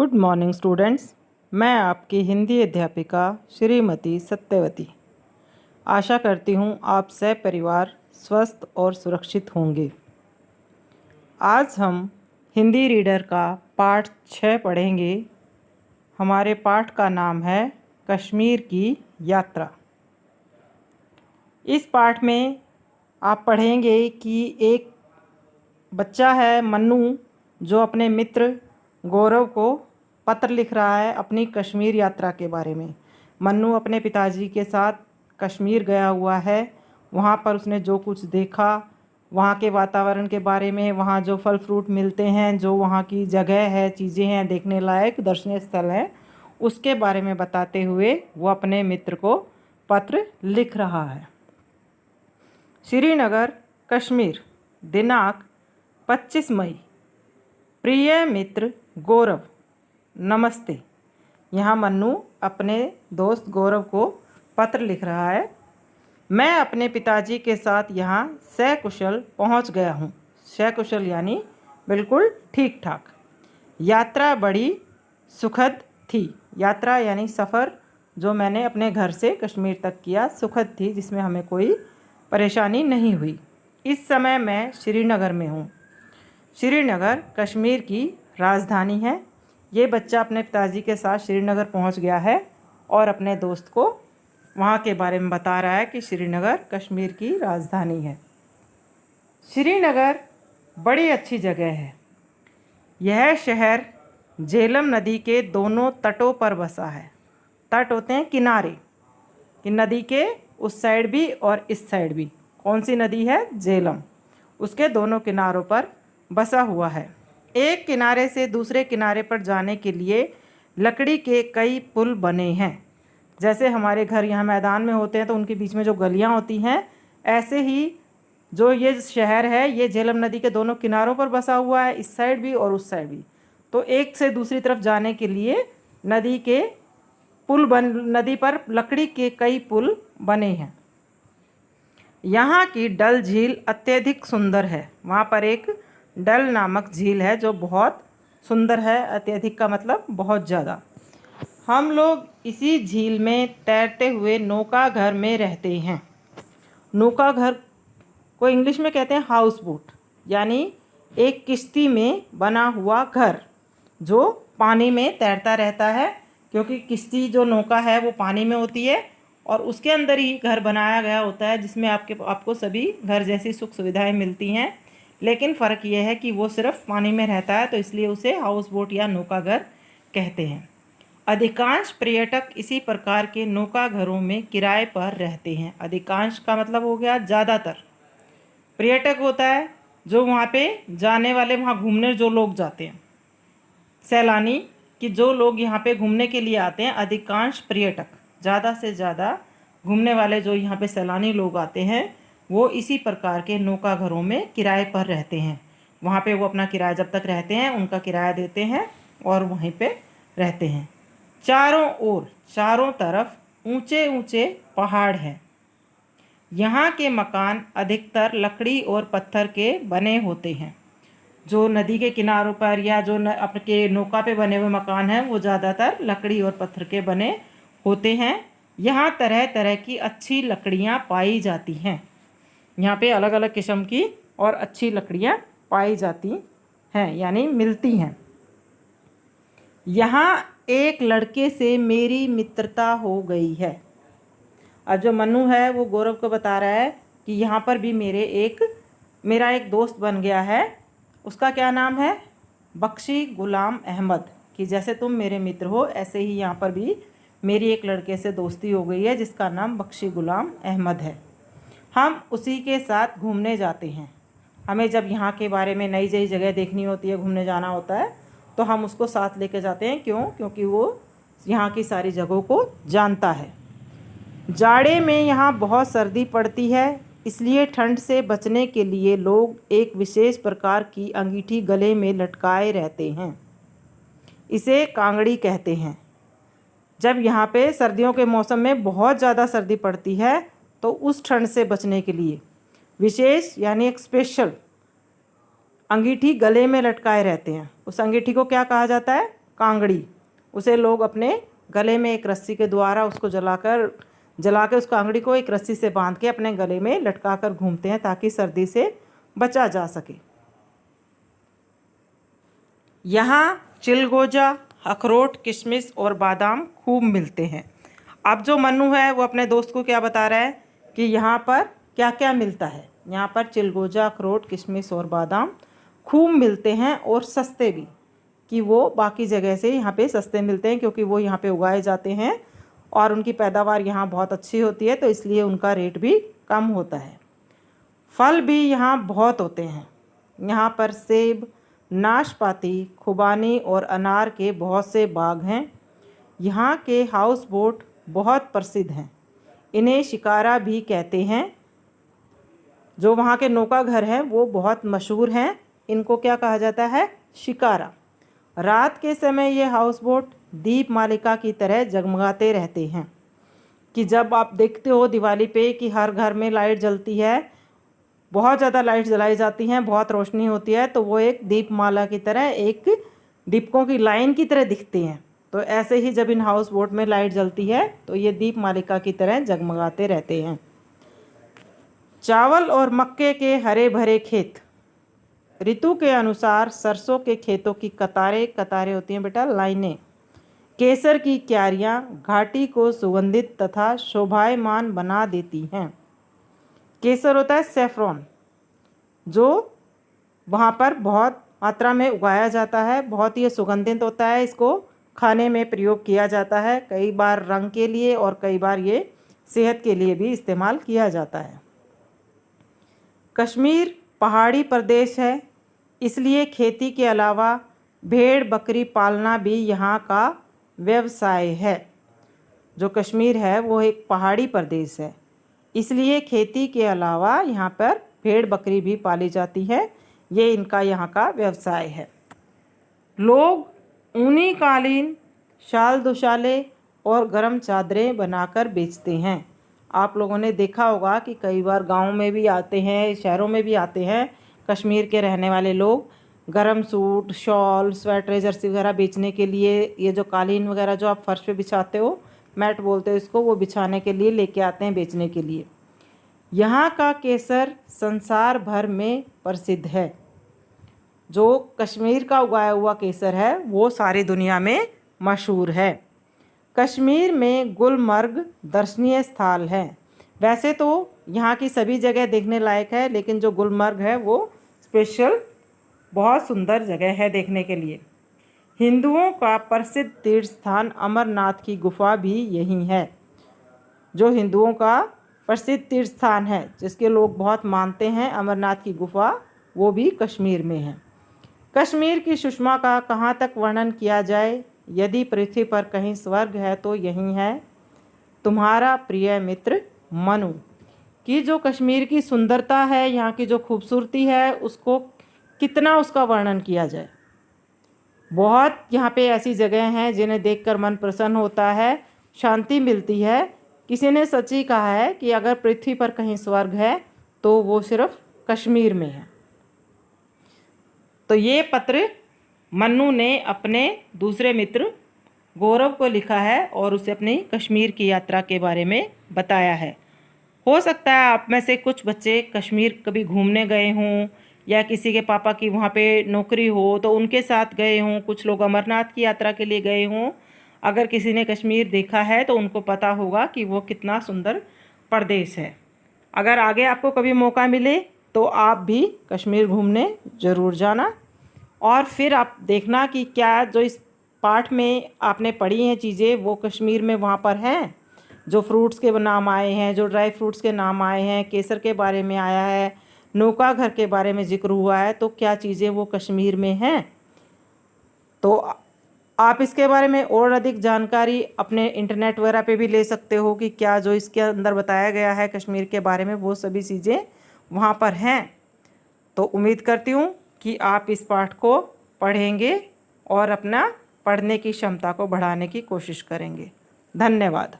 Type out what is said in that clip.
Good morning students. मैं आपकी हिंदी अध्यापिका श्रीमती सत्यवती। आशा करती हूँ आप सब परिवार स्वस्थ और सुरक्षित होंगे। आज हम हिंदी रीडर का पाठ 6 पढ़ेंगे। हमारे पाठ का नाम है कश्मीर की यात्रा। इस पाठ में आप पढ़ेंगे कि एक बच्चा है मन्नू, जो अपने मित्र गौरव को पत्र लिख रहा है अपनी कश्मीर यात्रा के बारे में। मन्नू अपने पिताजी के साथ कश्मीर गया हुआ है। वहाँ पर उसने जो कुछ देखा, वहाँ के वातावरण के बारे में, वहाँ जो फल फ्रूट मिलते हैं, जो वहाँ की जगह है, चीज़ें हैं, देखने लायक दर्शनीय स्थल हैं, उसके बारे में बताते हुए वो अपने मित्र को पत्र लिख रहा है। श्रीनगर, कश्मीर, दिनांक 25 मई। प्रिय मित्र गौरव, नमस्ते। यहाँ मन्नू अपने दोस्त गौरव को पत्र लिख रहा है। मैं अपने पिताजी के साथ यहाँ सकुशल पहुँच गया हूँ। सकुशल यानी बिल्कुल ठीक ठाक। यात्रा बड़ी सुखद थी। यात्रा यानी सफ़र जो मैंने अपने घर से कश्मीर तक किया सुखद थी, जिसमें हमें कोई परेशानी नहीं हुई। इस समय मैं श्रीनगर में हूँ। श्रीनगर कश्मीर की राजधानी है। ये बच्चा अपने पिताजी के साथ श्रीनगर पहुंच गया है और अपने दोस्त को वहाँ के बारे में बता रहा है कि श्रीनगर कश्मीर की राजधानी है। श्रीनगर बड़ी अच्छी जगह है। यह शहर झेलम नदी के दोनों तटों पर बसा है। तट होते हैं किनारे, कि नदी के उस साइड भी और इस साइड भी। कौन सी नदी है? झेलम। उसके दोनों किनारों पर बसा हुआ है। एक किनारे से दूसरे किनारे पर जाने के लिए लकड़ी के कई पुल बने हैं। जैसे हमारे घर यहाँ मैदान में होते हैं तो उनके बीच में जो गलियाँ होती हैं, ऐसे ही जो ये शहर है ये झेलम नदी के दोनों किनारों पर बसा हुआ है, इस साइड भी और उस साइड भी। तो एक से दूसरी तरफ जाने के लिए नदी पर लकड़ी के कई पुल बने हैं। यहाँ की डल झील अत्यधिक सुंदर है। वहाँ पर एक डल नामक झील है जो बहुत सुंदर है। अत्यधिक का मतलब बहुत ज़्यादा। हम लोग इसी झील में तैरते हुए नौका घर में रहते हैं। नौका घर को इंग्लिश में कहते हैं हाउस बोट, यानी एक किश्ती में बना हुआ घर जो पानी में तैरता रहता है, क्योंकि किश्ती जो नौका है वो पानी में होती है और उसके अंदर ही घर बनाया गया होता है, जिसमें आपको सभी घर जैसी सुख सुविधाएं मिलती हैं। लेकिन फ़र्क यह है कि वो सिर्फ पानी में रहता है, तो इसलिए उसे हाउस बोट या नौका घर कहते हैं। अधिकांश पर्यटक इसी प्रकार के नौका घरों में किराए पर रहते हैं। अधिकांश का मतलब हो गया ज़्यादातर। पर्यटक होता है जो वहाँ पे जाने वाले, वहाँ घूमने जो लोग जाते हैं, सैलानी, कि जो लोग यहाँ पे घूमने के लिए आते हैं। अधिकांश पर्यटक, ज़्यादा से ज़्यादा घूमने वाले जो यहाँ पे सैलानी लोग आते हैं, वो इसी प्रकार के नौका घरों में किराए पर रहते हैं। वहाँ पे वो अपना किराया जब तक रहते हैं उनका किराया देते हैं और वहीं पे रहते हैं। चारों तरफ ऊंचे ऊंचे पहाड़ हैं। यहाँ के मकान अधिकतर लकड़ी और पत्थर के बने होते हैं। जो नदी के किनारों पर या जो आपके नौका पे बने हुए मकान हैं वो ज़्यादातर लकड़ी और पत्थर के बने होते हैं। यहाँ तरह तरह की अच्छी लकड़ियाँ पाई जाती हैं। यहाँ पे अलग अलग किस्म की और अच्छी लकड़ियाँ पाई जाती हैं, यानी मिलती हैं। यहाँ एक लड़के से मेरी मित्रता हो गई है। अब जो मन्नू है वो गौरव को बता रहा है कि यहाँ पर भी मेरा एक दोस्त बन गया है। उसका क्या नाम है? बख्शी गुलाम अहमद। कि जैसे तुम मेरे मित्र हो, ऐसे ही यहाँ पर भी मेरी एक लड़के से दोस्ती हो गई है जिसका नाम बख्शी गुलाम अहमद है। हम उसी के साथ घूमने जाते हैं। हमें जब यहाँ के बारे में नई नई जगह देखनी होती है, घूमने जाना होता है, तो हम उसको साथ लेके जाते हैं। क्यों? क्योंकि वो यहाँ की सारी जगहों को जानता है। जाड़े में यहाँ बहुत सर्दी पड़ती है, इसलिए ठंड से बचने के लिए लोग एक विशेष प्रकार की अंगीठी गले में लटकाए रहते हैं। इसे कांगड़ी कहते हैं। जब यहाँ पे सर्दियों के मौसम में बहुत ज़्यादा सर्दी पड़ती है तो उस ठंड से बचने के लिए विशेष यानी एक स्पेशल अंगीठी गले में लटकाए रहते हैं। उस अंगीठी को क्या कहा जाता है? कांगड़ी, उसे लोग अपने गले में एक रस्सी के द्वारा उसको जला के उस कांगड़ी को एक रस्सी से बांध के अपने गले में लटका कर घूमते हैं ताकि सर्दी से बचा जा सके। यहाँ चिलगोजा, अखरोट, किशमिश और बादाम खूब मिलते हैं। अब जो मन्नू है वो अपने दोस्त को क्या बता रहा है कि यहाँ पर क्या क्या मिलता है। यहाँ पर चिलगोजा, अखरोट, किशमिश और बादाम खूब मिलते हैं और सस्ते भी, कि वो बाकी जगह से यहाँ पे सस्ते मिलते हैं क्योंकि वो यहाँ पे उगाए जाते हैं और उनकी पैदावार यहाँ बहुत अच्छी होती है, तो इसलिए उनका रेट भी कम होता है। फल भी यहाँ बहुत होते हैं। यहाँ पर सेब, नाशपाती, खुबानी और अनार के बहुत से बाग हैं। यहाँ के हाउस बोट बहुत प्रसिद्ध हैं, इन्हें शिकारा भी कहते हैं। जो वहाँ के नौका घर हैं वो बहुत मशहूर हैं, इनको क्या कहा जाता है, शिकारा। रात के समय ये हाउस बोट दीप मालिका की तरह जगमगाते रहते हैं, कि जब आप देखते हो दिवाली पे कि हर घर में लाइट जलती है, बहुत ज़्यादा लाइट जलाई जाती हैं, बहुत रोशनी होती है, तो वो एक दीपमाला की तरह, एक दीपकों की लाइन की तरह दिखते हैं। तो ऐसे ही जब इन हाउस बोट में लाइट जलती है तो ये दीप मालिका की तरह जगमगाते रहते हैं। चावल और मक्के के हरे भरे खेत। ऋतु के अनुसार सरसों के खेतों की कतारें कतारें होती हैं बेटा, लाइनें। केसर की क्यारियाँ घाटी को सुगंधित तथा शोभायमान बना देती हैं। केसर होता है सेफ्रॉन, जो वहाँ पर बहुत मात्रा में उगाया जाता है, बहुत ही सुगंधित होता है, इसको खाने में प्रयोग किया जाता है, कई बार रंग के लिए और कई बार ये सेहत के लिए भी इस्तेमाल किया जाता है। कश्मीर पहाड़ी प्रदेश है, इसलिए खेती के अलावा भेड़ बकरी पालना भी यहाँ का व्यवसाय है। जो कश्मीर है वो एक पहाड़ी प्रदेश है, इसलिए खेती के अलावा यहाँ पर भेड़ बकरी भी पाली जाती है, ये इनका यहाँ का व्यवसाय है। लोग ऊनी कालीन, शाल दुशाले और गर्म चादरें बनाकर बेचते हैं। आप लोगों ने देखा होगा कि कई बार गाँव में भी आते हैं, शहरों में भी आते हैं कश्मीर के रहने वाले लोग, गरम सूट, शॉल, स्वेटर, जर्सी वगैरह बेचने के लिए। ये जो कालीन वगैरह जो आप फर्श पे बिछाते हो, मैट बोलते हो इसको, वो बिछाने के लिए लेके आते हैं बेचने के लिए। यहाँ का केसर संसार भर में प्रसिद्ध है। जो कश्मीर का उगाया हुआ केसर है वो सारी दुनिया में मशहूर है। कश्मीर में गुलमर्ग दर्शनीय स्थल है। वैसे तो यहाँ की सभी जगह देखने लायक है, लेकिन जो गुलमर्ग है वो स्पेशल बहुत सुंदर जगह है देखने के लिए। हिंदुओं का प्रसिद्ध तीर्थ स्थान अमरनाथ की गुफा भी यहीं है। जो हिंदुओं का प्रसिद्ध तीर्थ स्थान है जिसके लोग बहुत मानते हैं, अमरनाथ की गुफा, वो भी कश्मीर में है। कश्मीर की सुषमा का कहाँ तक वर्णन किया जाए। यदि पृथ्वी पर कहीं स्वर्ग है तो यहीं है। तुम्हारा प्रिय मित्र मनु। कि जो कश्मीर की सुंदरता है, यहाँ की जो खूबसूरती है, उसको कितना उसका वर्णन किया जाए। बहुत यहाँ पे ऐसी जगह हैं जिन्हें देखकर मन प्रसन्न होता है, शांति मिलती है। किसी ने सच ही कहा है कि अगर पृथ्वी पर कहीं स्वर्ग है तो वो सिर्फ कश्मीर में है। तो ये पत्र मन्नू ने अपने दूसरे मित्र गौरव को लिखा है और उसे अपनी कश्मीर की यात्रा के बारे में बताया है। हो सकता है आप में से कुछ बच्चे कश्मीर कभी घूमने गए हों, या किसी के पापा की वहाँ पे नौकरी हो तो उनके साथ गए हों, कुछ लोग अमरनाथ की यात्रा के लिए गए हों। अगर किसी ने कश्मीर देखा है तो उनको पता होगा कि वो कितना सुंदर प्रदेश है। अगर आगे आपको कभी मौका मिले तो आप भी कश्मीर घूमने ज़रूर जाना, और फिर आप देखना कि क्या जो इस पाठ में आपने पढ़ी हैं चीज़ें वो कश्मीर में वहाँ पर हैं। जो फ्रूट्स के नाम आए हैं, जो ड्राई फ्रूट्स के नाम आए हैं, केसर के बारे में आया है, नौका घर के बारे में जिक्र हुआ है, तो क्या चीज़ें वो कश्मीर में हैं। तो आप इसके बारे में और अधिक जानकारी अपने इंटरनेट वगैरह पे भी ले सकते हो कि क्या जो इसके अंदर बताया गया है कश्मीर के बारे में वो सभी चीज़ें वहाँ पर हैं। तो उम्मीद करती हूँ कि आप इस पाठ को पढ़ेंगे और अपना पढ़ने की क्षमता को बढ़ाने की कोशिश करेंगे। धन्यवाद।